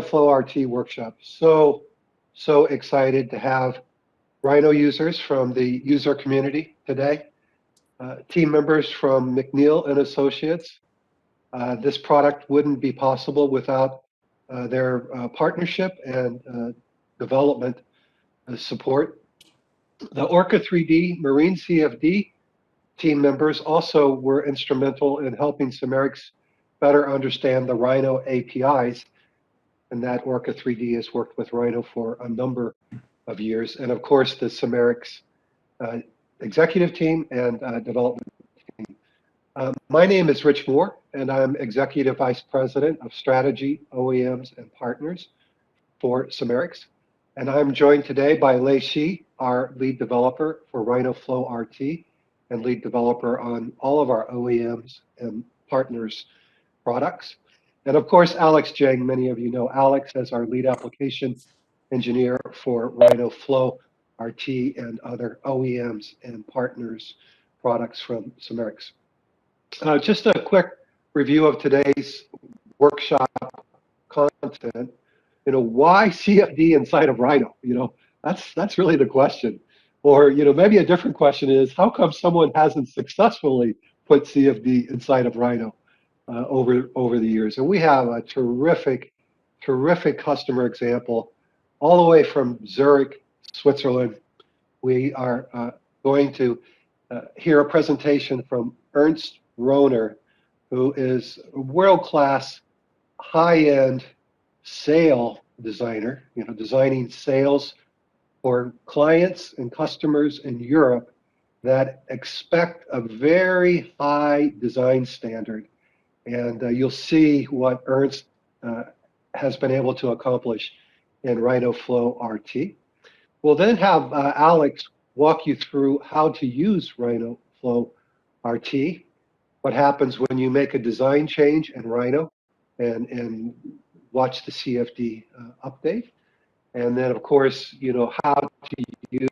Flow-RT workshop. So excited to have Rhino users from the user community today, team members from McNeil and Associates. This product wouldn't be possible without their partnership and development support. The Orca 3D Marine CFD team members also were instrumental in helping Simerics better understand the Rhino APIs, and that Orca 3D has worked with Rhino for a number of years. And of course, the Simerics uh, executive team and development team. My name is Rich Moore, and I'm Executive Vice President of Strategy, OEMs, and Partners for Simerics. And I'm joined today by Lei Shi, our lead developer for Rhino Flow-RT and lead developer on all of our OEMs and partners products. And of course, Alex Jang, many of you know Alex as our lead application engineer for Rhino Flow-RT and other OEMs and partners products from Simerics. Just a quick review of today's workshop content. Why CFD inside of Rhino? That's really the question. Or, maybe a different question is, how come someone hasn't successfully put CFD inside of Rhino over the years? And we have a terrific customer example all the way from Zurich, Switzerland. We are going to hear a presentation from Ernst Rohner, who is a world-class, high-end sail designer, designing sails for clients and customers in Europe that expect a very high design standard. And you'll see what Ernst has been able to accomplish in Rhino Flow-RT. We'll then have Alex walk you through how to use Rhino Flow-RT, what happens when you make a design change in Rhino, and watch the CFD update. And then, of course, how to use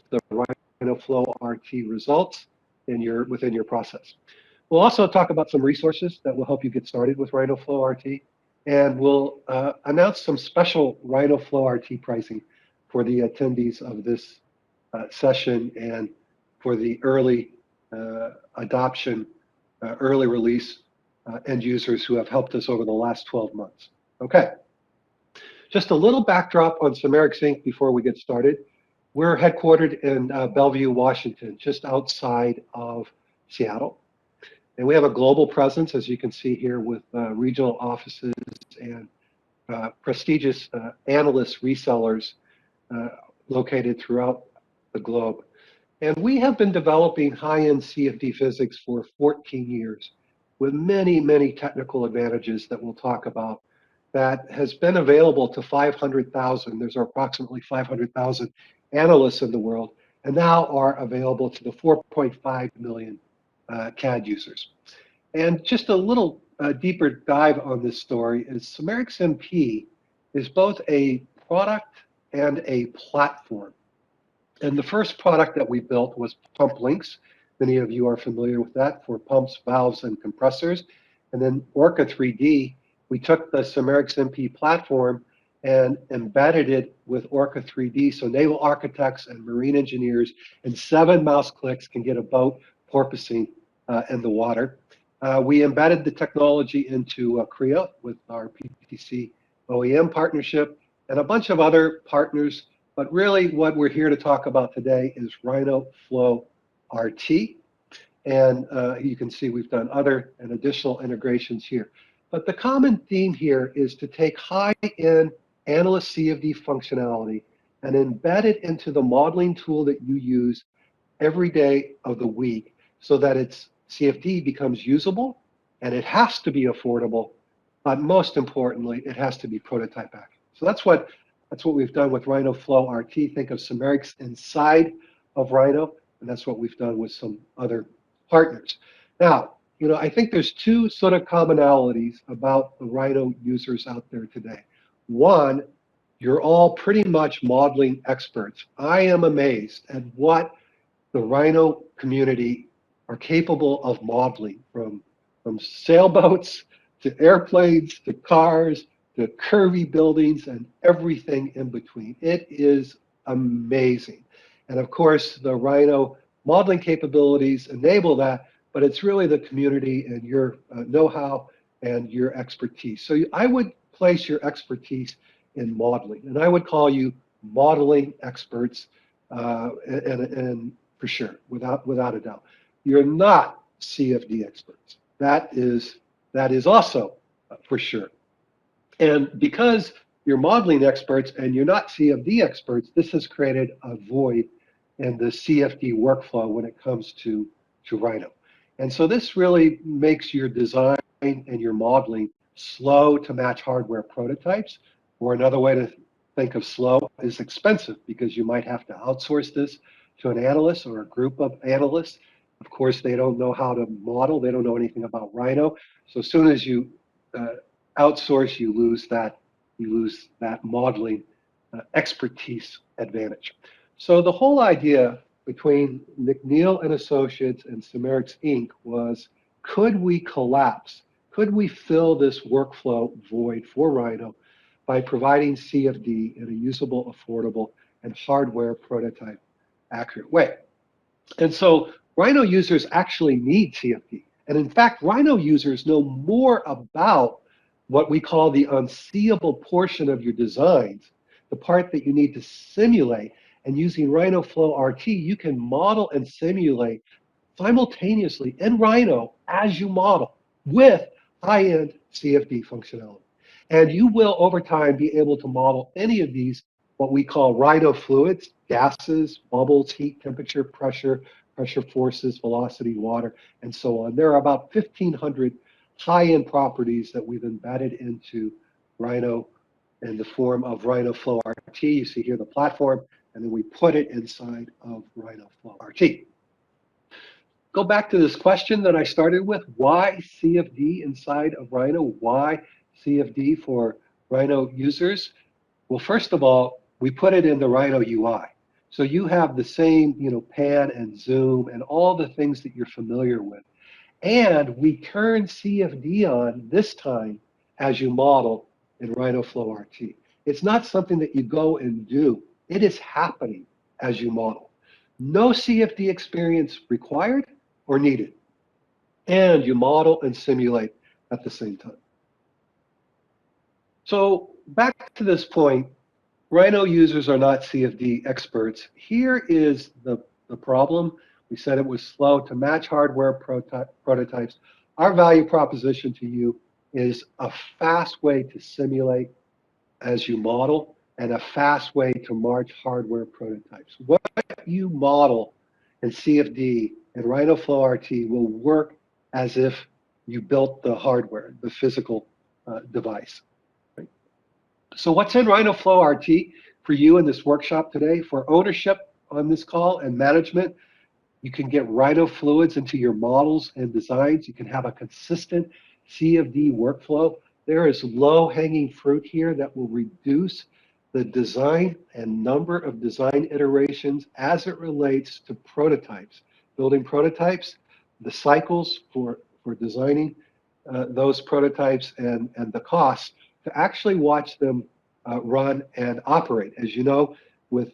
the Rhino Flow-RT results within your process. We'll also talk about some resources that will help you get started with Rhino Flow-RT. And we'll announce some special Rhino Flow-RT pricing for the attendees of this session and for the early adoption, early release end users who have helped us over the last 12 months. Okay, just a little backdrop on Simerics Inc. before we get started. We're headquartered in Bellevue, Washington, just outside of Seattle. And we have a global presence, as you can see here, with regional offices and prestigious analyst resellers located throughout the globe. And we have been developing high-end CFD physics for 14 years with many technical advantages that we'll talk about that has been available to 500,000. There's approximately 500,000 analysts in the world, and now are available to the 4.5 million CAD users. And just a little deeper dive on this story is Simerics MP is both a product and a platform. And the first product that we built was Pump Links. Many of you are familiar with that for pumps, valves, and compressors. And then Orca 3D, we took the Simerics MP platform and embedded it with Orca 3D, so naval architects and marine engineers in 7 mouse clicks can get a boat porpoising in the water. We embedded the technology into Korea with our PTC OEM partnership and a bunch of other partners. But really what we're here to talk about today is Rhino Flow-RT. And you can see we've done other and additional integrations here. But the common theme here is to take high-end analyst CFD functionality and embed it into the modeling tool that you use every day of the week so that its CFD becomes usable, and it has to be affordable, but most importantly, it has to be prototype accurate. So that's what we've done with Rhino Flow-RT. Think of Simerics inside of Rhino, and that's what we've done with some other partners. Now, I think there's 2 sort of commonalities about the Rhino users out there today. One, you're all pretty much modeling experts. I am amazed at what the Rhino community are capable of modeling, from sailboats to airplanes to cars the curvy buildings, and everything in between. It is amazing. And of course, the Rhino modeling capabilities enable that, but it's really the community and your know-how and your expertise. So I would place your expertise in modeling, and I would call you modeling experts, and for sure, without a doubt. You're not CFD experts. That is also for sure. And because you're modeling experts and you're not CFD experts, this has created a void in the CFD workflow when it comes to Rhino. And so this really makes your design and your modeling slow to match hardware prototypes. Or another way to think of slow is expensive, because you might have to outsource this to an analyst or a group of analysts. Of course, they don't know how to model. They don't know anything about Rhino. So as soon as you outsource, you lose that modeling expertise advantage. So the whole idea between McNeil and Associates and Simerics Inc. was, could we collapse? Could we fill this workflow void for Rhino by providing CFD in a usable, affordable, and hardware prototype accurate way? And so Rhino users actually need CFD. And in fact, Rhino users know more about what we call the unseeable portion of your designs, the part that you need to simulate. And using Rhino Flow-RT, you can model and simulate simultaneously in Rhino as you model with high-end CFD functionality. And you will, over time, be able to model any of these, what we call Rhino fluids, gases, bubbles, heat, temperature, pressure forces, velocity, water, and so on. There are about 1,500 high-end properties that we've embedded into Rhino in the form of Rhino Flow-RT. You see here the platform, and then we put it inside of Rhino Flow-RT. Go back to this question that I started with. Why CFD inside of Rhino? Why CFD for Rhino users? Well, first of all, we put it in the Rhino UI. So you have the same, pan and zoom and all the things that you're familiar with. And we turn CFD on this time as you model in Rhino Flow-RT. It's not something that you go and do. It is happening as you model. No CFD experience required or needed. And you model and simulate at the same time. So back to this point, Rhino users are not CFD experts. Here is the problem. We said it was slow to match hardware prototypes. Our value proposition to you is a fast way to simulate as you model and a fast way to march hardware prototypes. What you model in CFD and Rhino Flow-RT will work as if you built the hardware, the physical device. Right? So what's in Rhino Flow-RT for you in this workshop today? For ownership on this call and management, you can get Rhino fluids into your models and designs. You can have a consistent CFD workflow. There is low-hanging fruit here that will reduce the design and number of design iterations as it relates to prototypes. Building prototypes, the cycles for designing those prototypes, and the costs to actually watch them run and operate. As you know, with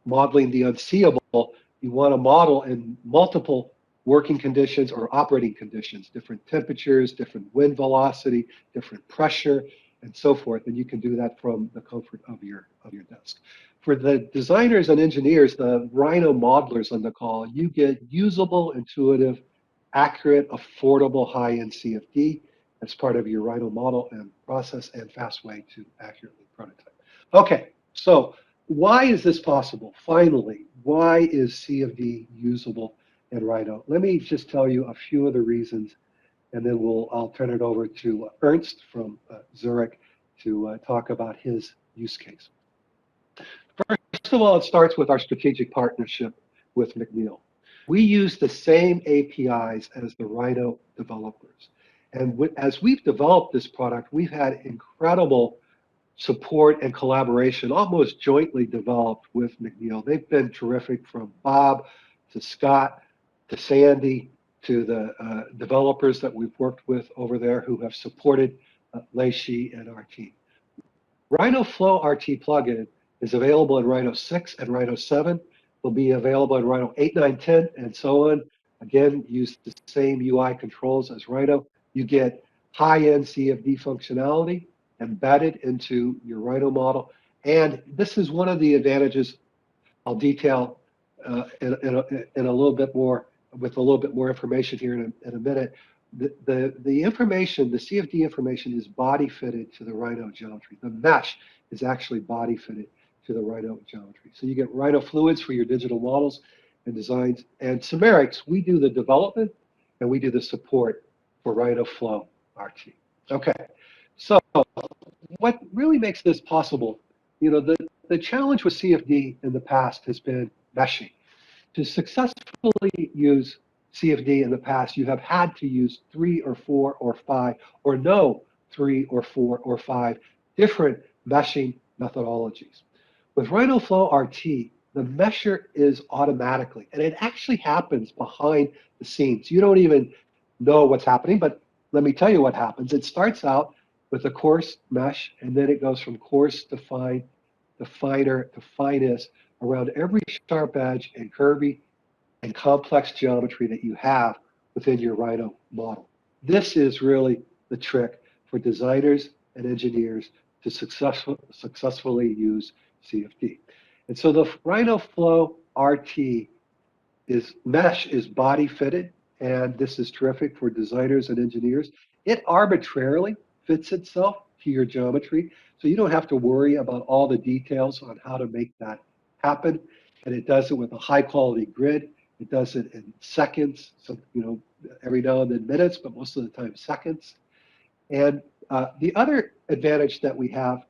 modeling the unseeable, you want to model in multiple working conditions or operating conditions, different temperatures, different wind velocity, different pressure, and so forth. And you can do that from the comfort of your desk. For the designers and engineers, the Rhino modelers on the call, you get usable, intuitive, accurate, affordable, high-end CFD as part of your Rhino model and process, and fast way to accurately prototype. Okay, so why is this possible? Finally, why is CFD usable in Rhino? Let me just tell you a few of the reasons, and then I'll turn it over to Ernst from Zurich to talk about his use case. First of all, it starts with our strategic partnership with McNeil. We use the same APIs as the Rhino developers. And as we've developed this product, we've had incredible support and collaboration, almost jointly developed with McNeil. They've been terrific, from Bob to Scott to Sandy to the developers that we've worked with over there who have supported Leishi and our team. Rhino Flow-RT plugin is available in Rhino 6 and Rhino 7. Will be available in Rhino 8, 9, 10, and so on. Again, use the same UI controls as Rhino. You get high-end CFD functionality embedded into your Rhino model. And this is one of the advantages I'll detail in a little bit more, with a little bit more information here in a minute. The information, the CFD information is body fitted to the Rhino geometry. The mesh is actually body fitted to the Rhino geometry. So you get Rhino fluids for your digital models and designs. And Simerics, we do the development and we do the support for Rhino Flow-RT. Okay, so what really makes this possible, the challenge with CFD in the past has been meshing. To successfully use CFD in the past, you have had to use 3 or 4 or 5 or no 3 or 4 or 5 different meshing methodologies. With Rhino Flow-RT, the mesher is automatically, and it actually happens behind the scenes. You don't even know what's happening, but let me tell you what happens. It starts out with a coarse mesh, and then it goes from coarse to fine, to finer to finest around every sharp edge and curvy and complex geometry that you have within your Rhino model. This is really the trick for designers and engineers to successfully use CFD. And so the Rhino Flow-RT mesh is body fitted, and this is terrific for designers and engineers. It arbitrarily fits itself to your geometry, so you don't have to worry about all the details on how to make that happen. And it does it with a high quality grid. It does it in seconds, so every now and then minutes, but most of the time seconds. And the other advantage that we have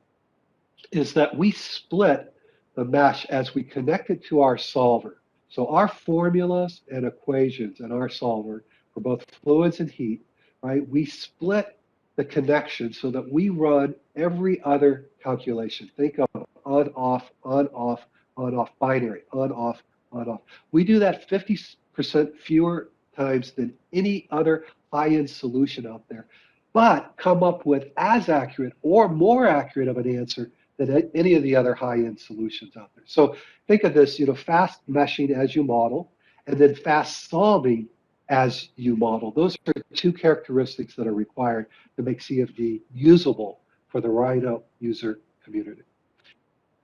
is that we split the mesh as we connect it to our solver. So our formulas and equations in our solver for both fluids and heat, right? We split the connection so that we run every other calculation. Think of on, off, on, off, on, off, binary, on, off, on, off. We do that 50% fewer times than any other high-end solution out there, but come up with as accurate or more accurate of an answer than any of the other high-end solutions out there. So think of this, fast meshing as you model, and then fast solving as you model. Those are two characteristics that are required to make CFD usable for the Rhino user community.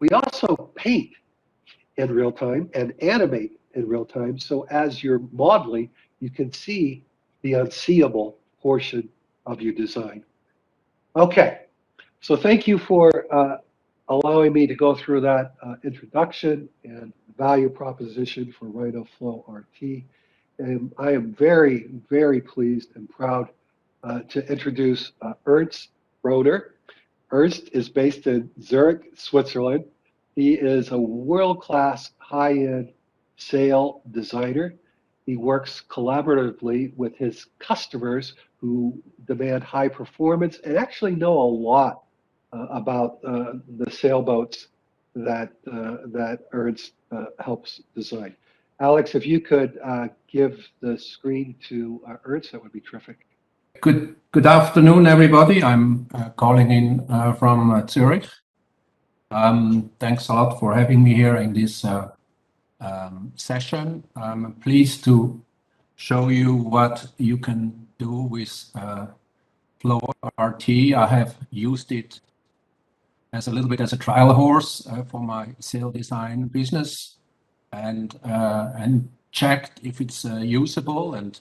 We also paint in real time and animate in real time. So as you're modeling, you can see the unseeable portion of your design. Okay, so thank you for allowing me to go through that introduction and value proposition for Rhino Flow-RT. And I am very, very pleased and proud to introduce Ernst Roeder. Ernst is based in Zurich, Switzerland. He is a world-class high-end sail designer. He works collaboratively with his customers who demand high performance and actually know a lot about the sailboats that Ernst helps design. Alex, if you could give the screen to Ernst, that would be terrific. Good afternoon, everybody. I'm calling in from Zurich. Thanks a lot for having me here in this session. I'm pleased to show you what you can do with Flow-RT. I have used it as a little bit as a trial horse for my sail design business, and checked if it's usable, and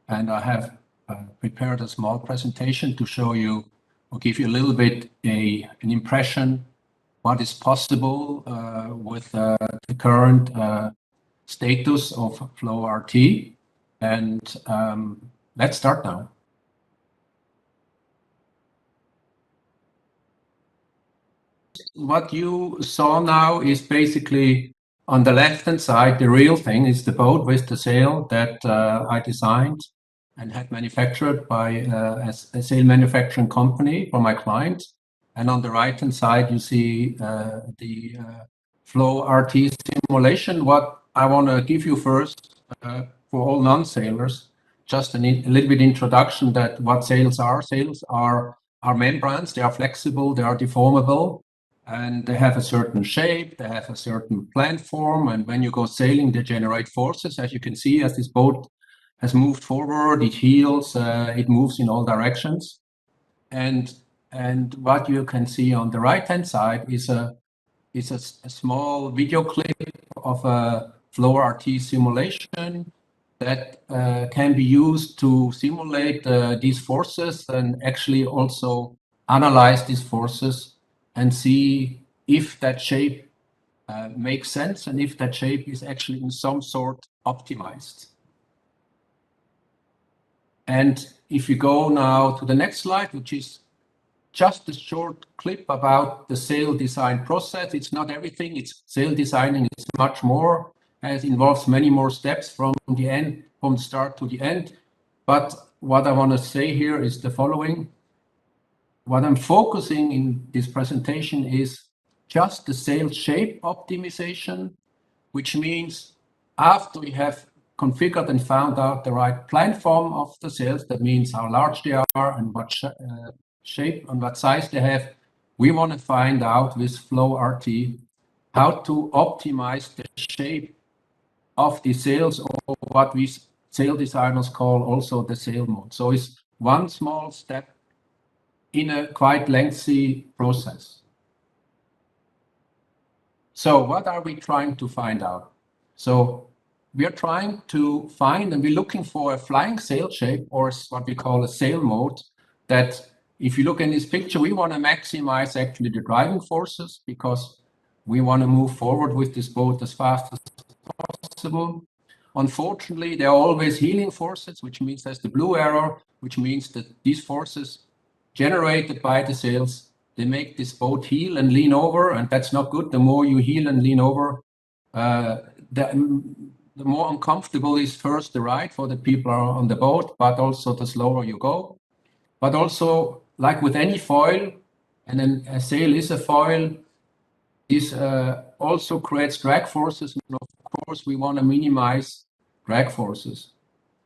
I have prepared a small presentation to show you or give you a little bit an impression what is possible with the current status of Flow-RT. And let's start now. What you saw now is basically on the left-hand side, the real thing is the boat with the sail that I designed and had manufactured by a sail manufacturing company for my client. And on the right-hand side, you see the Flow-RT simulation. What I want to give you first, for all non-sailors, just a little bit introduction that what sails are. Sails are membranes. They are flexible. They are deformable. and they have a certain shape, they have a certain plant form, and when you go sailing, they generate forces. As you can see, as this boat has moved forward, it heels, it moves in all directions. And what you can see on the right-hand side is a small video clip of a Flow-RT simulation that can be used to simulate these forces and actually also analyze these forces and see if that shape makes sense and if that shape is actually in some sort optimized. And if you go now to the next slide, which is just a short clip about the sail design process. It's not everything. It's sail designing. It's much more, as it involves many more steps from the start to the end. But what I want to say here is the following. What I'm focusing in this presentation is just the sail shape optimization, which means after we have configured and found out the right plant form of the sails, that means how large they are and what shape and what size they have, we want to find out with Flow-RT how to optimize the shape of the sails, or what we sail designers call also the sail mode. So it's one small step in a quite lengthy process. So what are we trying to find out? So we are trying to find, and we're looking for a flying sail shape, or what we call a sail mode, that if you look in this picture, we want to maximize actually the driving forces, because we want to move forward with this boat as fast as possible. Unfortunately, there are always heeling forces, which means there's the blue arrow, which means that these forces generated by the sails, they make this boat heel and lean over, and that's not good. The more you heel and lean over, the more uncomfortable is first the ride for the people on the boat, but also the slower you go. But also, like with any foil, and then a sail is a foil, this also creates drag forces. And of course, we want to minimize drag forces.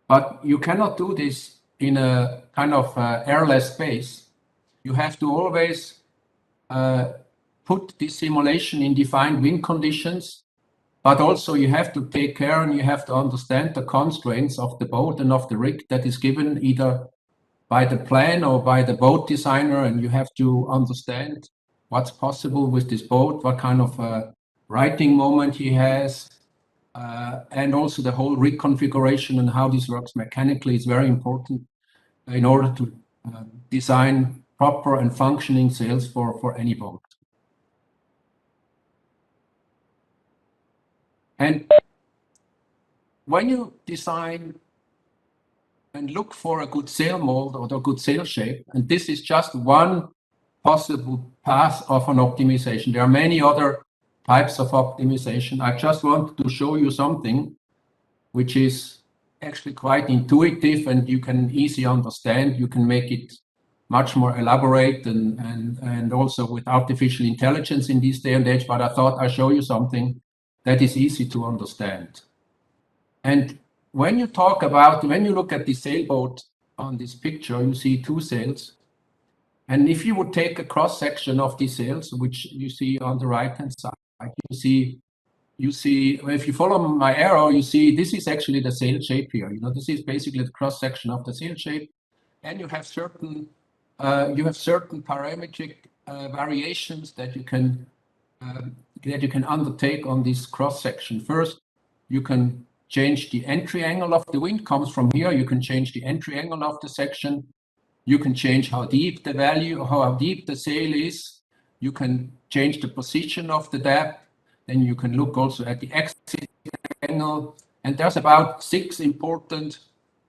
But you cannot do this in a kind of airless space. You have to always put this simulation in defined wind conditions, but also you have to take care and you have to understand the constraints of the boat and of the rig that is given either by the plan or by the boat designer, and you have to understand what's possible with this boat, what kind of righting moment he has, and also the whole rig configuration and how this works mechanically is very important in order to design proper and functioning sails for any boat. And when you design and look for a good sail mold or a good sail shape, and this is just one possible path of an optimization. There are many other types of optimization. I just want to show you something which is actually quite intuitive and you can easily understand. You can make it much more elaborate and also with artificial intelligence in this day and age, but I thought I'd show you something that is easy to understand. And when you look at the sailboat on this picture, you see two sails. And if you would take a cross section of these sails, which you see on the right-hand side, you see, if you follow my arrow, you see this is actually the sail shape here. You know, this is basically the cross section of the sail shape, and you have certain parametric variations that you can undertake on this cross section. First, you can change the entry angle of the wind comes from here. You can change the entry angle of the section. You can change how deep the sail is. You can change the position of the depth. Then you can look also at the exit angle. And there's about six important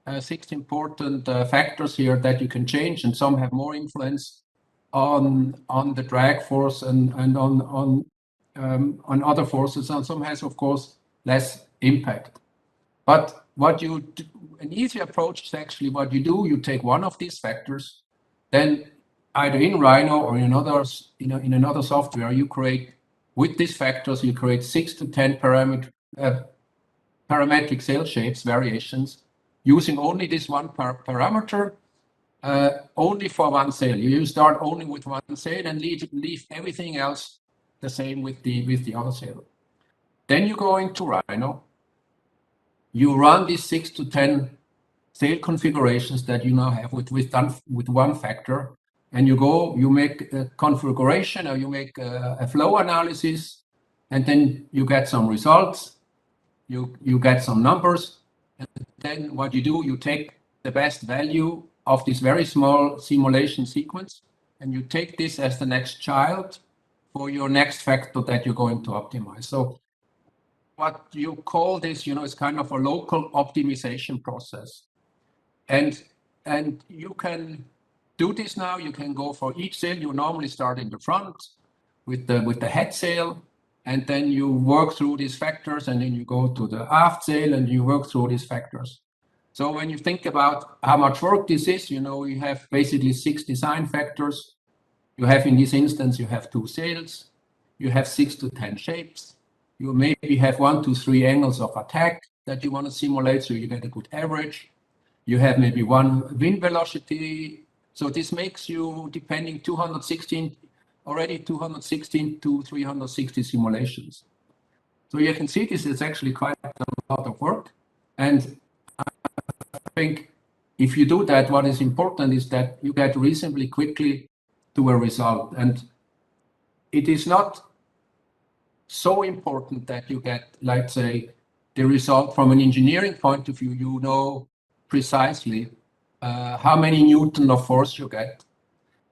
factors here that you can change, and some have more influence on the drag force and on other forces, and some has, of course, less impact. But an easy approach is actually what you do. You take one of these factors, then either in Rhino or in another software, you create with these factors, you create 6 to 10 parametric sail shapes variations using only this one parameter, only for one sail. You start only with one sail and leave everything else the same with the other sale. Then you go into Rhino. You run these 6 to 10 sale configurations that you now have with one factor, and you make a configuration, or you make a flow analysis, and then you get some results, you get some numbers, and then what you do, you take the best value of this very small simulation sequence, and you take this as the next child for your next factor that you're going to optimize. So what you call this, is kind of a local optimization process. And you can do this now. You can go for each sail. You normally start in the front with the head sail, and then you work through these factors, and then you go to the aft sail and you work through these factors. So when you think about how much work this is, you have basically 6 design factors. You have, in this instance, you have 2 sails. You have 6 to 10 shapes. You maybe have 1 to 3 angles of attack that you want to simulate, so you get a good average. You have maybe 1 wind velocity. So this makes you, depending, 216 to 360 simulations. So you can see this is actually quite a lot of work. And I think if you do that, what is important is that you get reasonably quickly to a result. And it is not so important that you get, let's say, the result from an engineering point of view. You know precisely how many Newton of force you get.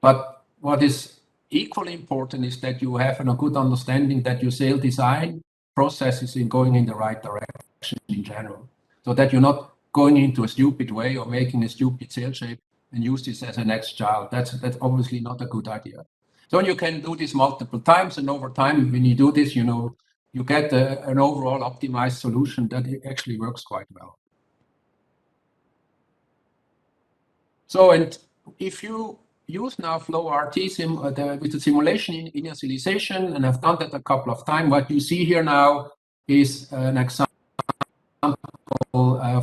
But what is equally important is that you have a good understanding that your sail design process is going in the right direction in general, so that you're not going into a stupid way or making a stupid sail shape and use this as a next child. That's obviously not a good idea. So you can do this multiple times, and over time, when you do this, you get an overall optimized solution that actually works quite well. So, and if you use now Flow-RT with the simulation initialization, and I've done that a couple of times, what you see here now is an example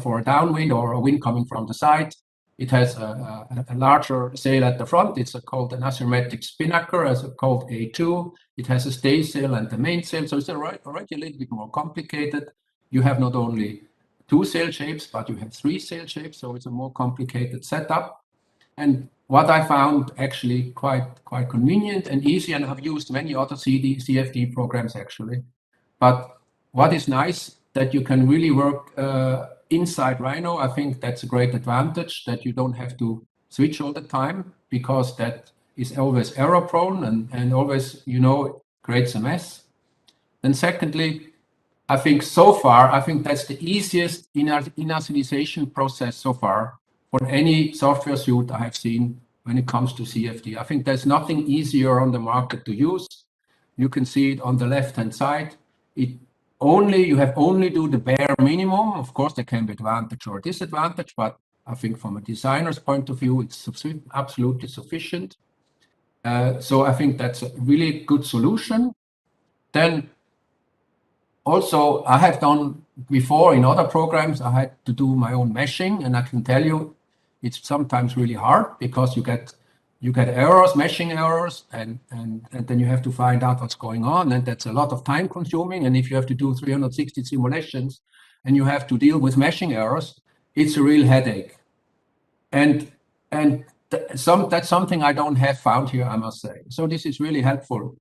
for a downwind or a wind coming from the side. It has a larger sail at the front. It's called an asymmetric spinnaker, as called A2. It has a stay sail and the main sail. So it's already a little bit more complicated. You have not only 2 sail shapes, but you have 3 sail shapes. So it's a more complicated setup. And what I found actually quite convenient and easy, and I've used many other CFD programs actually. But what is nice, that you can really work inside Rhino. I think that's a great advantage, that you don't have to switch all the time, because that is always error prone and always, creates a mess. And secondly, I think that's the easiest initialization process so far for any software suite I have seen when it comes to CFD. I think there's nothing easier on the market to use. You can see it on the left-hand side. You have only do the bare minimum. Of course, there can be advantage or disadvantage, but I think from a designer's point of view, it's absolutely sufficient. So I think that's a really good solution. Then also, I have done before in other programs, I had to do my own meshing, and I can tell you, it's sometimes really hard, because you get errors, meshing errors, and then you have to find out what's going on, and that's a lot of time consuming. And if you have to do 360 simulations and you have to deal with meshing errors, it's a real headache. And that's something I don't have found here, I must say. So this is really helpful,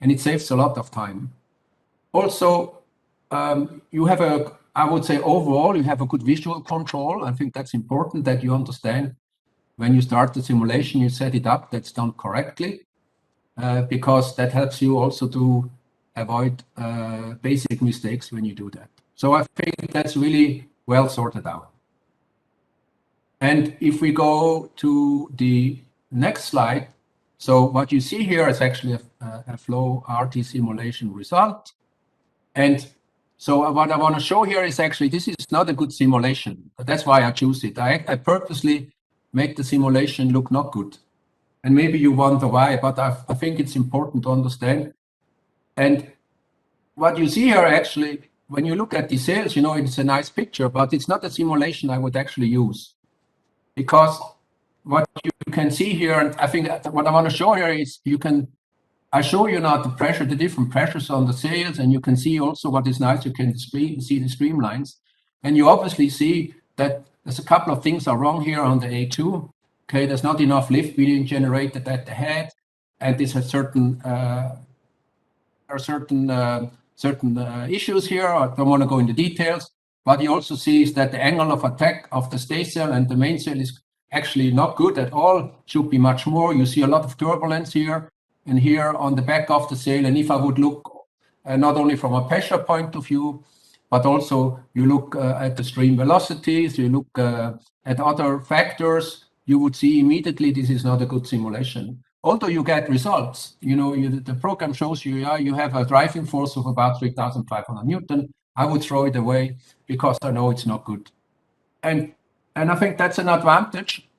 and it saves a lot of time. Also, you have I would say overall, you have a good visual control. I think that's important, that you understand when you start the simulation, you set it up, that's done correctly, because that helps you also to avoid basic mistakes when you do that. So I think that's really well sorted out. And if we go to the next slide, so what you see here is actually a Flow-RT simulation result. And so what I want to show here is actually, this is not a good simulation. That's why I choose it. I purposely make the simulation look not good. And maybe you wonder why, but I think it's important to understand. And what you see here actually, when you look at the sails, it's a nice picture, but it's not a simulation I would actually use. Because what you can see here, and I think what I want to show here is you can I show you now the pressure, the different pressures on the sails, and you can see also what is nice. You can see the streamlines, and you obviously see that there's a couple of things are wrong here on the A2. Okay, there's not enough lift being generated at the head, and this has certain issues here. I don't want to go into details. What you also see is that the angle of attack of the stay sail and the mainsail is actually not good at all. Should be much more. You see a lot of turbulence here and here on the back of the sail. And if I would look not only from a pressure point of view, but also you look at the stream velocities, you look at other factors, you would see immediately this is not a good simulation. Although you get results, the program shows you, you have a driving force of about 3,500 Newton. I would throw it away because I know it's not good. And I think that's an advantage,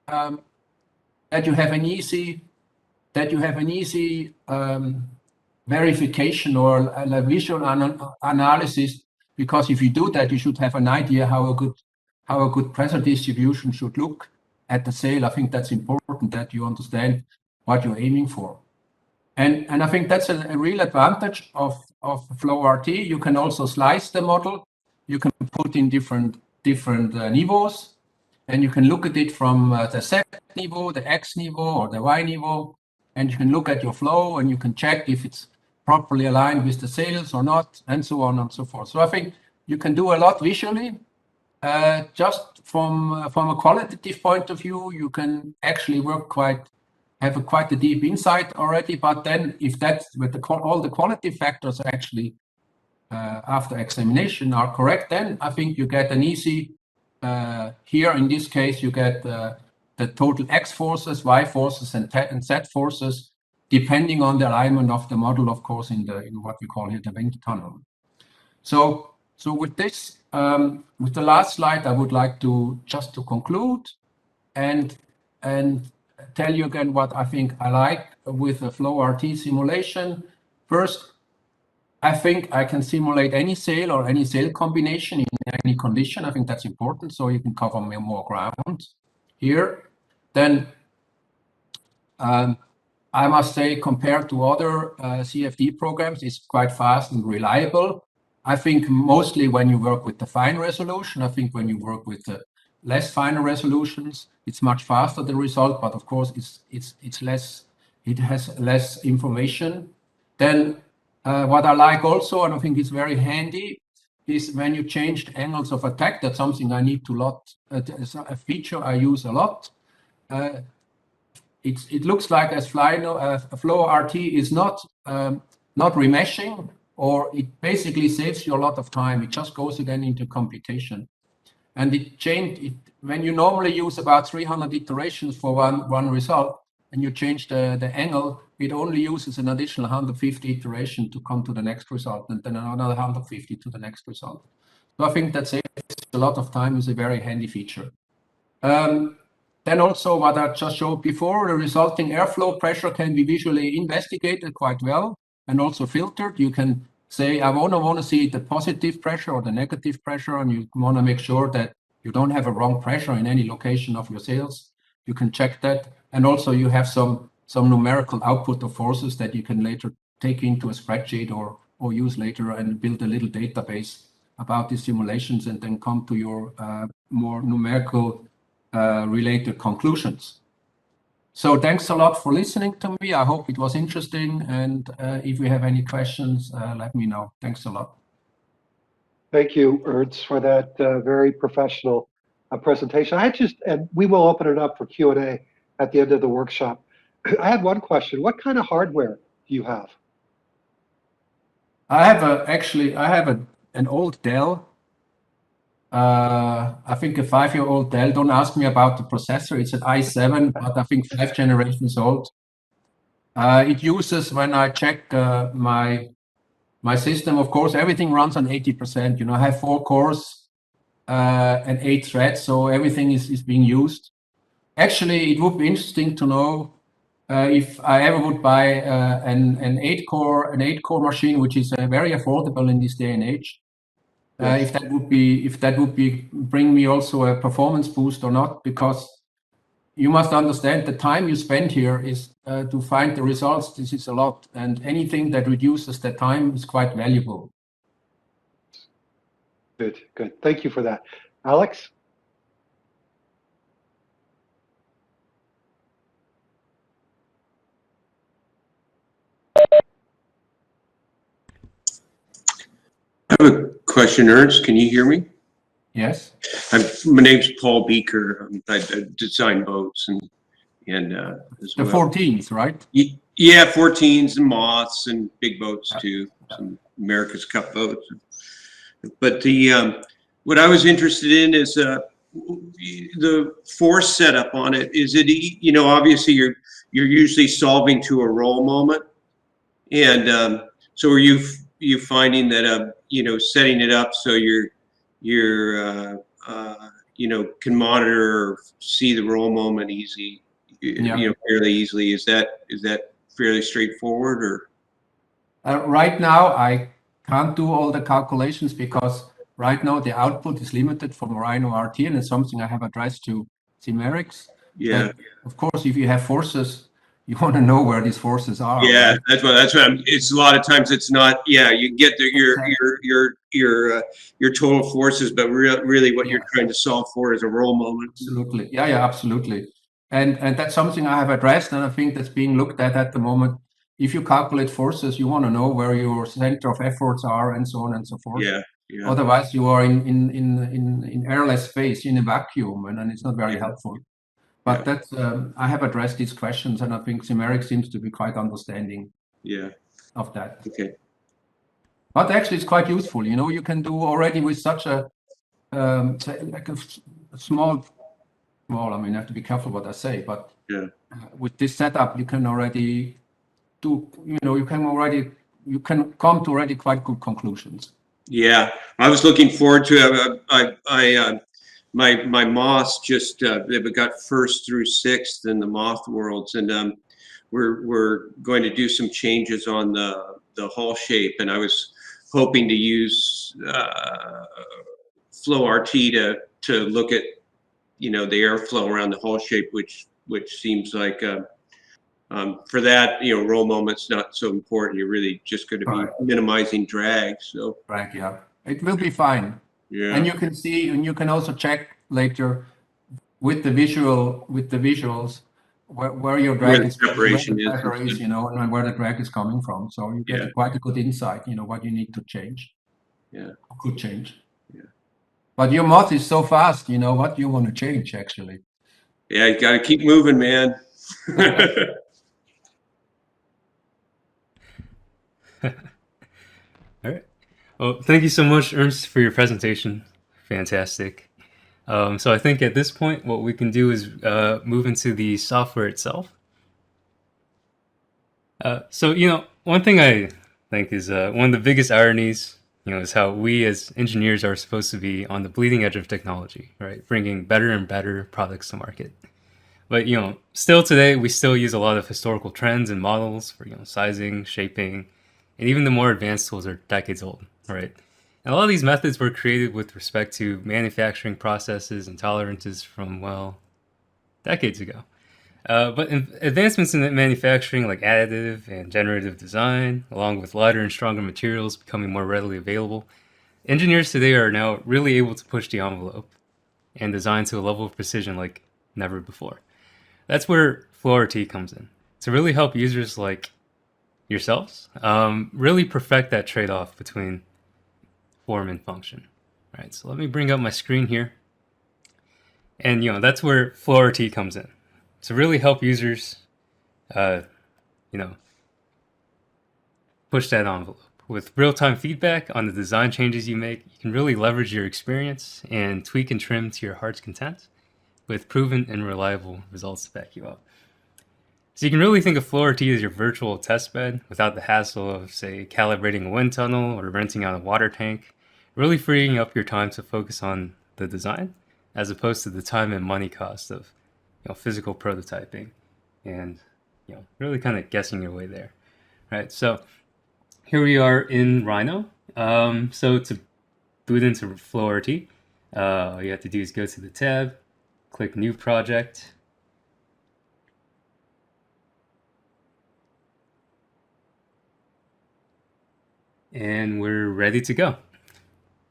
that you have an easy verification or a visual analysis, because if you do that, you should have an idea how a good pressure distribution should look at the sail. I think that's important that you understand what you're aiming for. And I think that's a real advantage of Flow-RT. You can also slice the model. You can put in different niveaus, and you can look at it from the Z niveau, the X niveau, or the Y niveau, and you can look at your flow, and you can check if it's properly aligned with the sails or not, and so on and so forth. So I think you can do a lot visually. Just from a qualitative point of view, you can actually have quite a deep insight already. But then, if that's with all the quality factors actually after examination are correct, then I think you get an easy. Here in this case, you get the total X forces, Y forces, and Z forces, depending on the alignment of the model, of course, in what we call here the wind tunnel. So with this, with the last slide, I would like to just to conclude and tell you again what I think I like with the Flow-RT simulation. First, I think I can simulate any sail or any sail combination in any condition. I think that's important, so you can cover more ground here. Then I must say, compared to other CFD programs, it's quite fast and reliable. I think mostly when you work with the fine resolution. I think when you work with the less finer resolutions, it's much faster the result, but of course it's less. It has less information. Then what I like also, and I think it's very handy, is when you change the angles of attack. That's something I need to lot. It's a feature I use a lot. It looks like as Flow-RT is not remeshing, or it basically saves you a lot of time. It just goes again into computation, and it changed it when you normally use about 300 iterations for one result, and you change the angle. It only uses an additional 150 iteration to come to the next result, and then another 150 to the next result. So I think that saves a lot of time. Is a very handy feature. Then also what I just showed before, the resulting airflow pressure can be visually investigated quite well and also filtered. You can say, I want to see the positive pressure or the negative pressure, and you want to make sure that you don't have a wrong pressure in any location of your sails. You can check that. And also you have some numerical output of forces that you can later take into a spreadsheet or use later and build a little database about these simulations, and then come to your more numerical related conclusions. So thanks a lot for listening to me. I hope it was interesting, and if you have any questions, let me know. Thanks a lot. Thank you, Ernst, for that very professional presentation. And we will open it up for Q&A at the end of the workshop. I had one question. What kind of hardware do you have? I have an old Dell. I think a 5-year-old Dell. Don't ask me about the processor. It's an i7, but I think 5 generations old. It uses, when I check my system, of course, everything runs on 80%. I have 4 cores and 8 threads, so everything is being used. Actually, it would be interesting to know if I ever would buy an 8-core machine, which is very affordable in this day and age. If that would bring me also a performance boost or not, because you must understand the time you spend here is to find the results. This is a lot, and anything that reduces the time is quite valuable. Good, good. Thank you for that. Alex? I have a question, Ernst. Can you hear me? Yes. My name's Paul Beaker. I design boats and as The well. 14th, right? Yeah, 14s and moths and big boats too. Some America's Cup boats. But the what I was interested in is the force setup on it. Is it, you know, obviously you're usually solving to a roll moment, and so are you finding that you know, setting it up so you're you know, can monitor or see the roll moment easy, Yeah. you know, fairly easily. Is that fairly straightforward, or? Right now, I can't do all the calculations because right now the output is limited from Rhino RT, and it's something I have addressed to Simerics. Yeah. That, of course, if you have forces, you want to know where these forces are. Yeah, right? that's what it's a lot of times it's not, yeah, you get your total forces, but really what you're trying to solve for is a roll moment. Absolutely. Yeah, absolutely. And that's something I have addressed, and I think that's being looked at the moment. If you calculate forces, you want to know where your center of efforts are, and so on and so forth. Yeah. Otherwise, you are in airless space, in a vacuum, and it's not very helpful. But that's I have addressed these questions, and I think Simeric seems to be quite understanding of that. Okay. But actually, it's quite useful. You know, you can do already with such a like a small. I mean, I have to be careful what I say, but with this setup, you can already do. You know, you can come to already quite good conclusions. Yeah, I was looking forward to it. My moths just they've got first through sixth in the moth worlds, and we're going to do some changes on the hull shape, and I was hoping to use Flow-RT to look at, you know, the airflow around the hull shape, which seems like for that, you know, roll moment's not so important. You're really just going to be minimizing drag. So yeah, it will be fine. Yeah. And you can see, and you can also check later with the visuals where your drag where is, the separation where the pressure is, you know, and where the drag is coming from. So you get quite a good insight, you know, what you need to change. Yeah. Could change. Yeah. But your moth is so fast, you know, what you want to change actually. Yeah, you got to keep moving, man. All right. Well, thank you so much, Ernst, for your presentation. Fantastic. So I think at this point, what we can do is move into the software itself. So, you know, one thing I think is one of the biggest ironies, you know, is how we as engineers are supposed to be on the bleeding edge of technology, right? Bringing better and better products to market. But, you know, still today, we still use a lot of historical trends and models for, you know, sizing, shaping, and even the more advanced tools are decades old, right? And a lot of these methods were created with respect to manufacturing processes and tolerances from, well, decades ago. But advancements in manufacturing like additive and generative design, along with lighter and stronger materials becoming more readily available, engineers today are now really able to push the envelope and design to a level of precision like never before. That's where Flow-RT comes in, to really help users like yourselves really perfect that trade-off between form and function. All right, so let me bring up my screen here. And, you know, that's where Flow-RT comes in, to really help users, you know, push that envelope. With real-time feedback on the design changes you make, you can really leverage your experience and tweak and trim to your heart's content with proven and reliable results to back you up. So you can really think of Flow-RT as your virtual test bed without the hassle of, say, calibrating a wind tunnel or renting out a water tank, really freeing up your time to focus on the design as opposed to the time and money cost of, you know, physical prototyping and, you know, really kind of guessing your way there. Right, so here we are in Rhino. So to boot into Flow-RT, all you have to do is go to the tab, click New Project, and we're ready to go.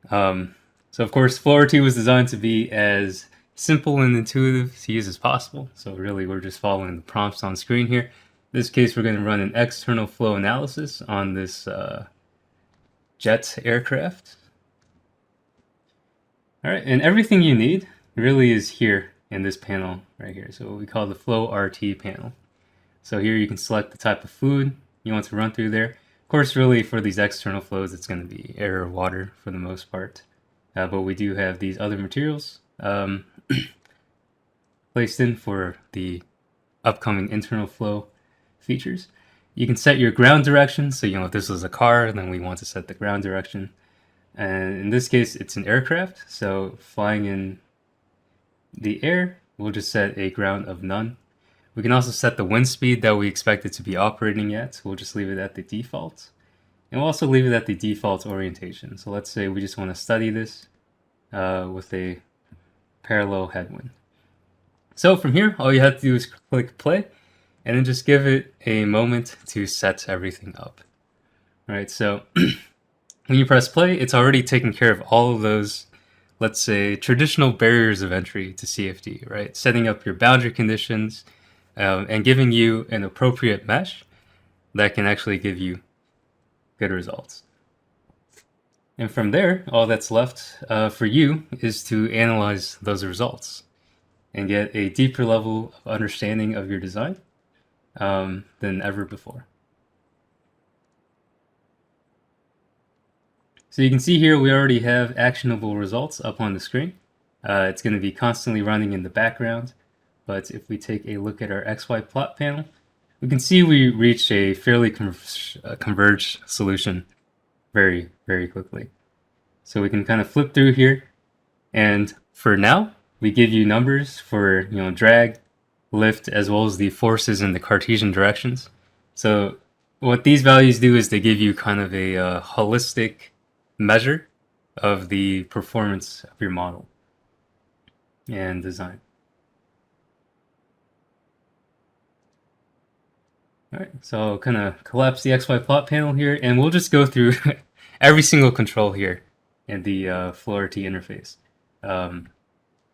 So of course, Flow-RT was designed to be as simple and intuitive to use as possible. So really, we're just following the prompts on screen here. In this case, we're going to run an external flow analysis on this jet aircraft. All right, and everything you need really is here in this panel right here. So what we call the Flow-RT panel. So here you can select the type of fluid you want to run through there. Of course, really for these external flows, it's going to be air or water for the most part. But we do have these other materials placed in for the upcoming internal flow features. You can set your ground direction. So, if this was a car, then we want to set the ground direction. And in this case, it's an aircraft. So flying in the air, we'll just set a ground of none. We can also set the wind speed that we expect it to be operating at. We'll just leave it at the default. And we'll also leave it at the default orientation. So let's say we just want to study this with a parallel headwind. So from here, all you have to do is click play and then just give it a moment to set everything up. All right, so when you press play, it's already taken care of all of those, let's say, traditional barriers of entry to CFD, right? Setting up your boundary conditions and giving you an appropriate mesh that can actually give you good results. And from there, all that's left for you is to analyze those results and get a deeper level of understanding of your design than ever before. So you can see here we already have actionable results up on the screen. It's going to be constantly running in the background, but if we take a look at our XY plot panel, we can see we reached a fairly converged solution very, very quickly. So we can kind of flip through here, and for now, we give you numbers for drag, lift, as well as the forces in the Cartesian directions. So what these values do is they give you kind of a holistic measure of the performance of your model and design. All right, so I'll kind of collapse the XY plot panel here, and we'll just go through every single control here in the Flow-RT interface.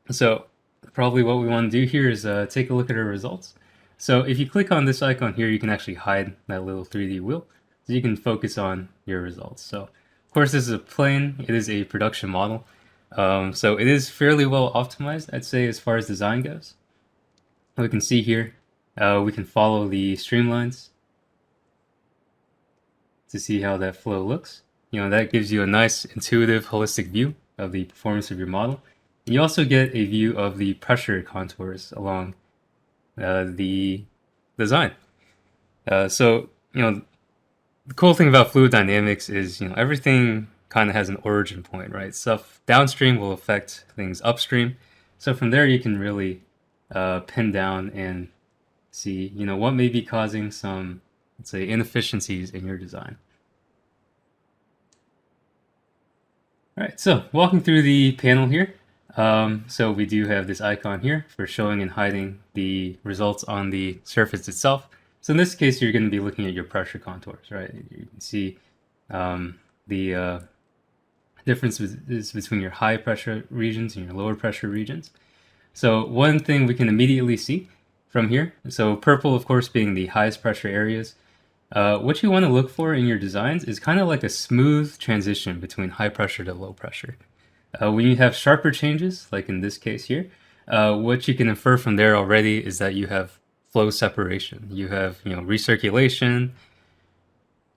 So probably what we want to do here is take a look at our results. So if you click on this icon here, you can actually hide that little 3D wheel, so you can focus on your results. So of course, this is a plane. It is a production model. So it is fairly well optimized, I'd say, as far as design goes. We can see here, we can follow the streamlines to see how that flow looks. That gives you a nice intuitive holistic view of the performance of your model. And you also get a view of the pressure contours along the design. So the cool thing about fluid dynamics is everything kind of has an origin point, right? Stuff downstream will affect things upstream. So from there you can really pin down and see what may be causing some, let's say, inefficiencies in your design. All right, so walking through the panel here. So we do have this icon here for showing and hiding the results on the surface itself. So in this case, you're going to be looking at your pressure contours, right? You can see the difference is between your high pressure regions and your lower pressure regions. So one thing we can immediately see from here, so purple, of course, being the highest pressure areas, what you want to look for in your designs is kind of like a smooth transition between high pressure to low pressure. When you have sharper changes, like in this case here, what you can infer from there already is that you have flow separation. You have, recirculation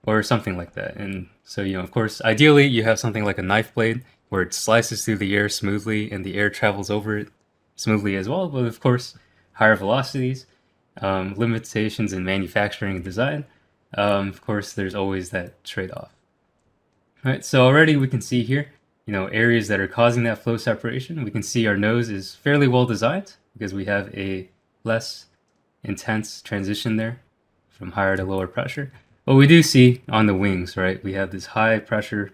or something like that. And so, of course, ideally you have something like a knife blade where it slices through the air smoothly and the air travels over it smoothly as well. But of course, higher velocities, limitations in manufacturing and design, of course, there's always that trade-off. All right, so already we can see here, areas that are causing that flow separation. We can see our nose is fairly well designed because we have a less intense transition there from higher to lower pressure. But we do see on the wings, right, we have this high pressure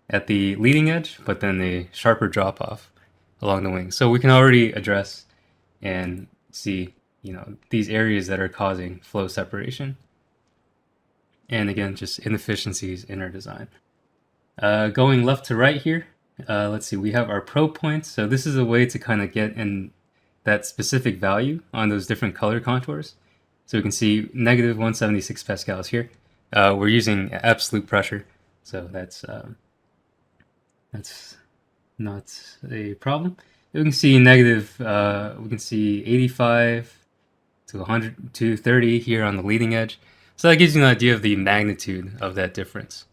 at the leading edge, but then a sharper drop off along the wings. So we can already address and see, these areas that are causing flow separation. And again, just inefficiencies in our design. Going left to right here, let's see, we have our probe points. So this is a way to kind of get in that specific value on those different color contours. So we can see negative 176 pascals here. We're using absolute pressure, so that's not a problem. We can see negative, we can see 85 to 100 to 30 here on the leading edge. So that gives you an idea of the magnitude of that difference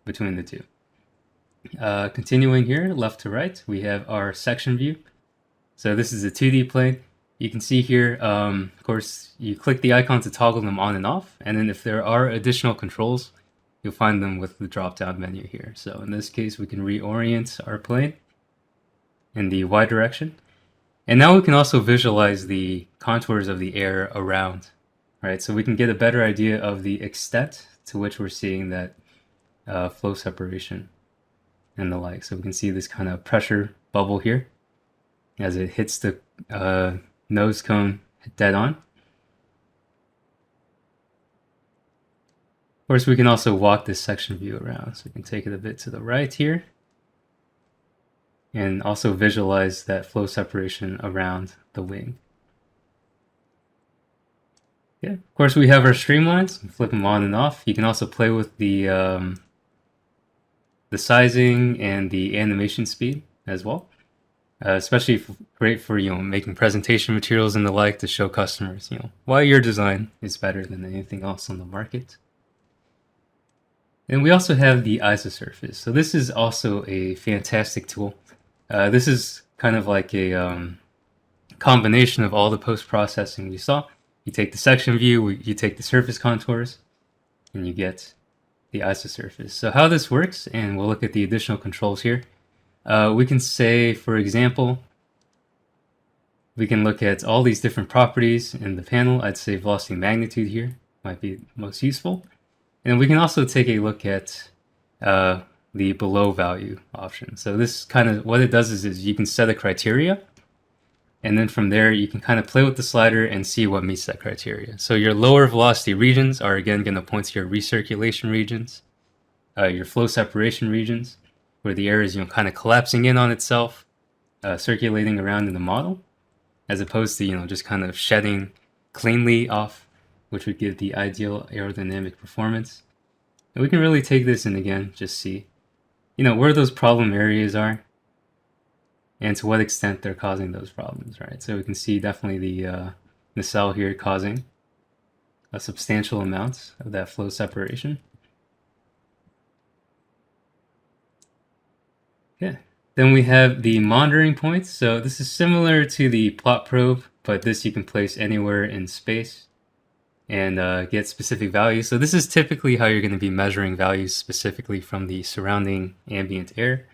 between the two. Continuing here, left to right, we have our section view. So this is a 2D plane. You can see here, of course, you click the icon to toggle them on and off. And then if there are additional controls, you'll find them with the drop-down menu here. So in this case, we can reorient our plane in the Y direction. And now we can also visualize the contours of the air around, right? So we can get a better idea of the extent to which we're seeing that flow separation and the like. So we can see this kind of pressure bubble here as it hits the nose cone dead on. Of course, we can also walk this section view around. So we can take it a bit to the right here and also visualize that flow separation around the wing. Okay. Of course, we have our streamlines. Flip them on and off. You can also play with the sizing and the animation speed as well. Especially great for making presentation materials and the like to show customers why your design is better than anything else on the market. And we also have the isosurface. So this is also a fantastic tool. This is kind of like a combination of all the post-processing you saw. You take the section view, you take the surface contours, and you get the isosurface. So how this works, and we'll look at the additional controls here. We can say, for example, we can look at all these different properties in the panel. I'd say velocity magnitude here might be most useful. And we can also take a look at the below value option. So this kind of, what it does is you can set a criteria, and then from there you can kind of play with the slider and see what meets that criteria. So your lower velocity regions are again going to point to your recirculation regions, your flow separation regions, where the air is kind of collapsing in on itself, circulating around in the model, as opposed to just kind of shedding cleanly off, which would give the ideal aerodynamic performance. And we can really take this and again just see where those problem areas are and to what extent they're causing those problems, right? So we can see definitely the nacelle here causing a substantial amount of that flow separation. Okay, then we have the monitoring points. So this is similar to the plot probe, but this you can place anywhere in space and get specific values. So this is typically how you're going to be measuring values specifically from the surrounding ambient air.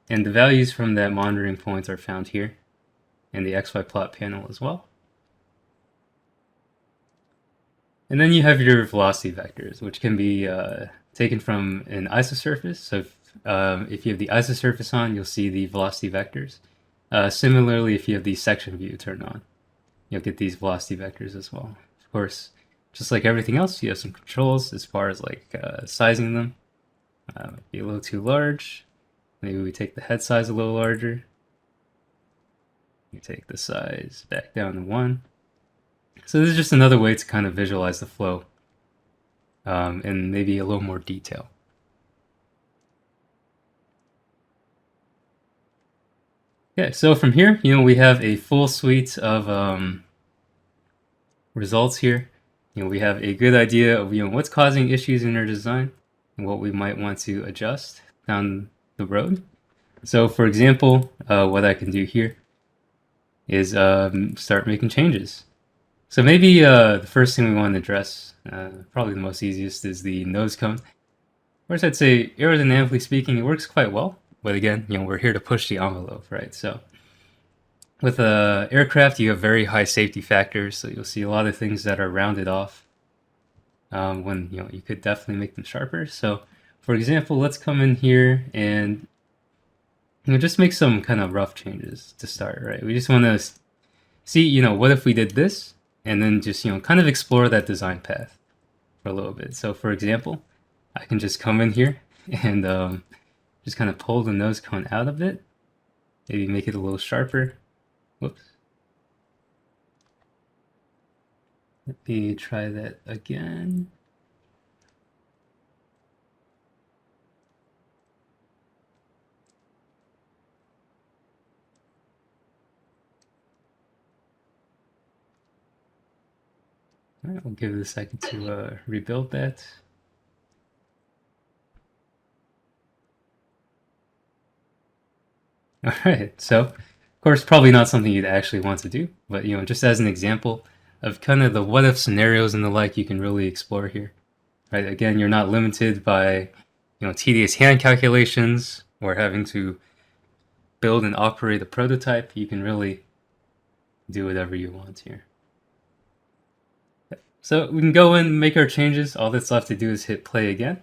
And the values from that monitoring points are found here in the XY plot panel as well. And then you have your velocity vectors, which can be taken from an isosurface. So if you have the isosurface on, you'll see the velocity vectors. Similarly, if you have the section view turned on, you'll get these velocity vectors as well. Of course, just like everything else, you have some controls as far as like sizing them. Might be a little too large. Maybe we take the head size a little larger. You take the size back down to 1. So this is just another way to kind of visualize the flow in maybe a little more detail. Okay, so from here, we have a full suite of results here. We have a good idea of what's causing issues in our design and what we might want to adjust down the road. So for example, what I can do here is start making changes. So maybe the first thing we want to address, probably the most easiest, is the nose cone. First, I'd say aerodynamically speaking, it works quite well. But again, we're here to push the envelope, right? So with aircraft, you have very high safety factors. So you'll see a lot of things that are rounded off when you could definitely make them sharper. So for example, let's come in here and just make some kind of rough changes to start, right? We just want to see, what if we did this, and then just kind of explore that design path for a little bit. So for example, I can just come in here and just kind of pull the nose cone out of it. Maybe make it a little sharper. Whoops. Let me try that again. All right, we'll give it a second to rebuild that. All right, so of course, probably not something you'd actually want to do, but just as an example of kind of the what if scenarios and the like you can really explore here, right? Again, you're not limited by tedious hand calculations or having to build and operate a prototype. You can really do whatever you want here. So we can go in and make our changes. All that's left to do is hit play again.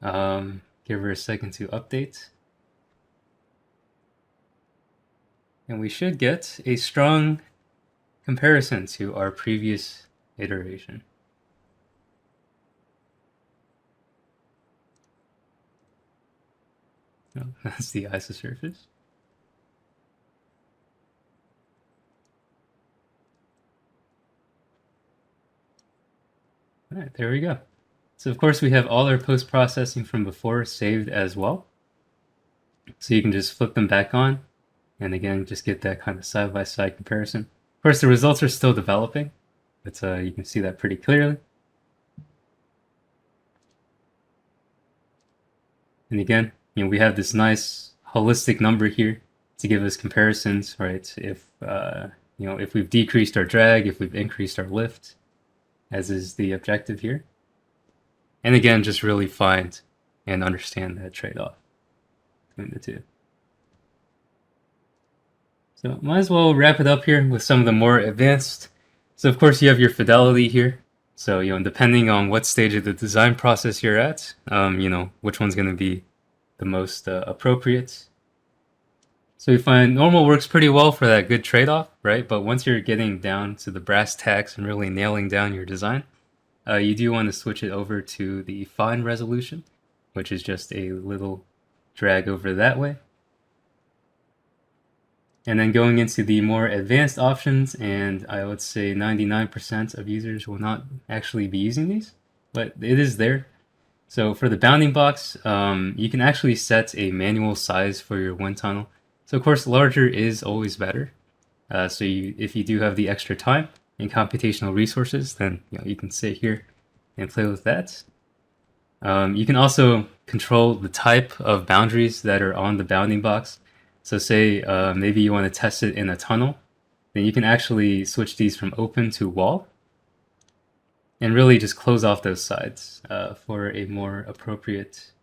Give her a second to update. And we should get a strong comparison to our previous iteration. Oh, that's the isosurface. All right, there we go. So of course we have all our post-processing from before saved as well. So you can just flip them back on and again just get that kind of side-by-side comparison. Of course the results are still developing, but you can see that pretty clearly. And again, we have this nice holistic number here to give us comparisons, right? If if we've decreased our drag, if we've increased our lift, as is the objective here. And again, just really find and understand that trade-off between the two. So might as well wrap it up here with some of the more advanced. So of course you have your fidelity here. So depending on what stage of the design process you're at, which one's going to be the most appropriate. So we find normal works pretty well for that good trade-off, right? But once you're getting down to the brass tacks and really nailing down your design, you do want to switch it over to the fine resolution, which is just a little drag over that way. And then going into the more advanced options, and I would say 99% of users will not actually be using these, but it is there. So for the bounding box, you can actually set a manual size for your wind tunnel. So of course, larger is always better. So if you do have the extra time and computational resources, then you can sit here and play with that. You can also control the type of boundaries that are on the bounding box. So say maybe you want to test it in a tunnel, then you can actually switch these from open to wall and really just close off those sides for a more appropriate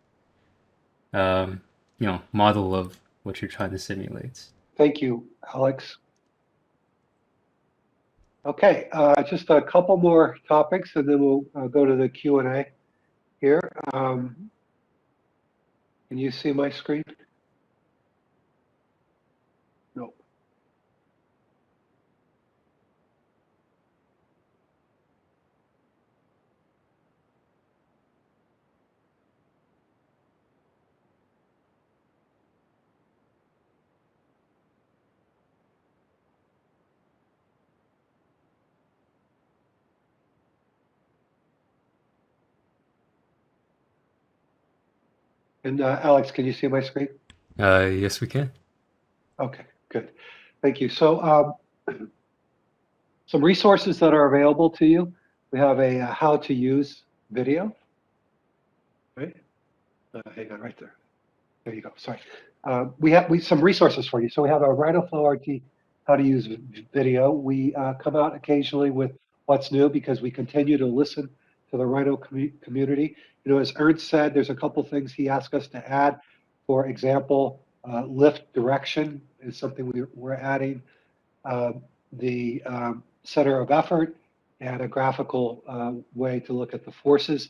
model of what you're trying to simulate. Thank you, Alex. Okay, just a couple more topics and then we'll go to the Q&A here. Can you see my screen? No. And Alex, can you see my screen? Yes, we can. Okay, good. Thank you. So some resources that are available to you. We have a how to use video, right? Hang on right there. There you go. Sorry. We have some resources for you. So we have a Rhino Flow-RT how to use video. We come out occasionally with what's new because we continue to listen to the Rhino community. As Ernst said, there's a couple things he asked us to add. For example, lift direction is something we're adding. The center of effort and a graphical way to look at the forces.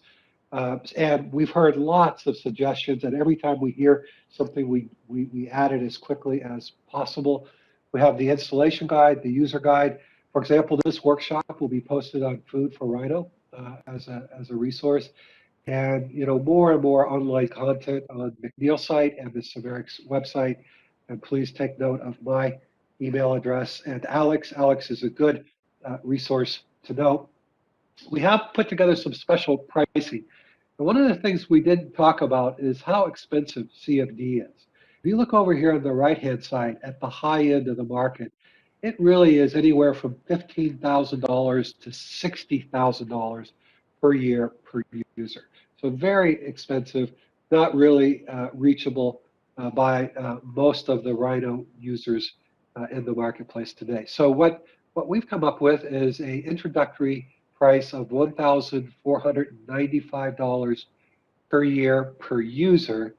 And we've heard lots of suggestions, and every time we hear something, we add it as quickly as possible. We have the installation guide, the user guide. For example, this workshop will be posted on Food for Rhino as a resource. And more and more online content on McNeil's site and the Simerics website. And please take note of my email address and Alex. Alex is a good resource to know. We have put together some special pricing. And one of the things we didn't talk about is how expensive CFD is. If you look over here on the right-hand side at the high end of the market, it really is anywhere from $15,000 to $60,000 per year per user. So very expensive, not really reachable by most of the Rhino users in the marketplace today. So what we've come up with is an introductory price of $1,495 per year per user.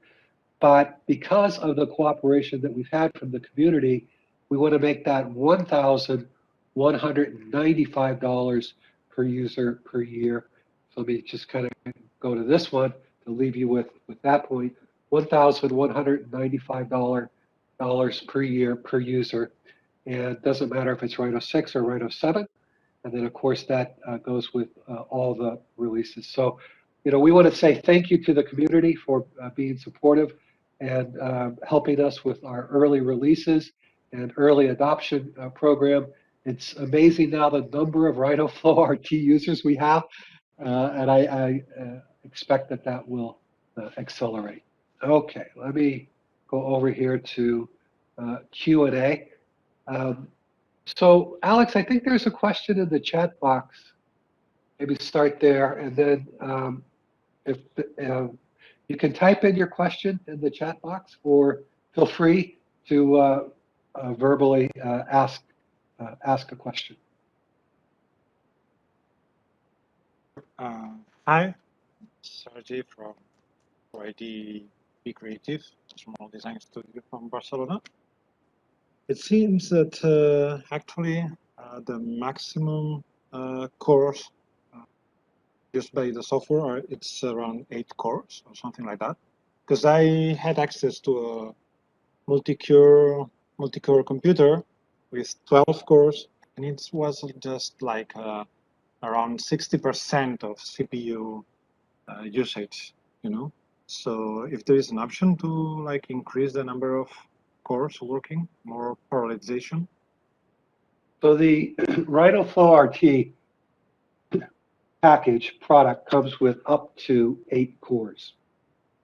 But because of the cooperation that we've had from the community, we want to make that $1,195 per user per year. So let me just kind of go to this one to leave you with that point, $1,195 per year per user. And it doesn't matter if it's Rhino 6 or Rhino 7. And then, of course, that goes with all the releases. So, we want to say thank you to the community for being supportive and helping us with our early releases and early adoption program. It's amazing now the number of Rhino Flow-RT users we have, and I expect that will accelerate. Okay, let me go over here to Q&A. So, Alex, I think there's a question in the chat box. Maybe start there, and then if you can type in your question in the chat box, or feel free to verbally ask a question. Hi, Sergi from ID Be Creative, a small design studio from Barcelona. It seems that actually the maximum cores used by the software it's around 8 cores or something like that. Because I had access to a multi-core computer with 12 cores, and it was just like around 60% of CPU usage, So if there is an option to like increase the number of cores working, more parallelization. So the Rhino Flow-RT package product comes with up to 8 cores.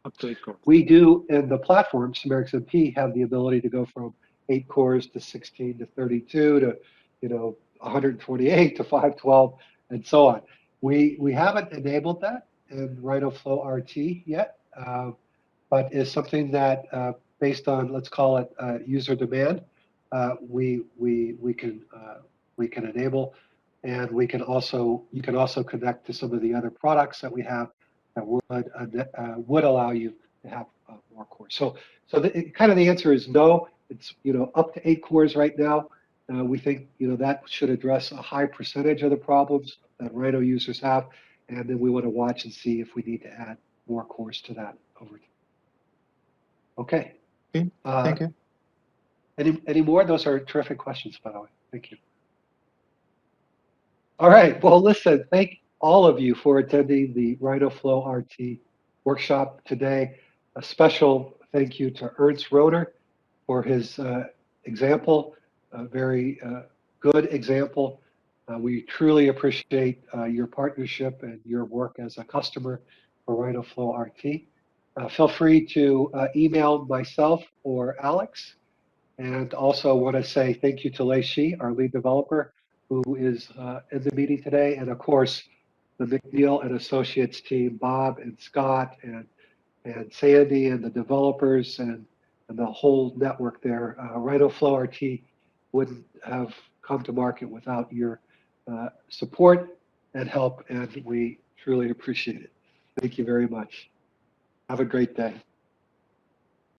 Up to 8 cores. We do in the platform, Simerics MP, have the ability to go from 8 cores to 16 to 32 to 128 to 512 and so on. We haven't enabled that in Rhino Flow-RT yet, but is something that based on, let's call it user demand, we can enable, and you can also connect to some of the other products that we have that would allow you to have more cores. So kind of the answer is no. It's up to 8 cores right now. We think that should address a high percentage of the problems that Rhino users have, and then we want to watch and see if we need to add more cores to that over time. Okay. Thank you. Any more? Those are terrific questions, by the way. Thank you. All right. Well, listen, thank all of you for attending the Rhino Flow-RT workshop today. A special thank you to Ernst Roeder for his example, a very good example. We truly appreciate your partnership and your work as a customer for Rhino Flow-RT. Feel free to email myself or Alex. And also want to say thank you to Lei Shi, our lead developer, who is in the meeting today. And of course, the McNeil and Associates team, Bob and Scott and Sandy and the developers and the whole network there. Rhino Flow-RT wouldn't have come to market without your support and help, and we truly appreciate it. Thank you very much. Have a great day.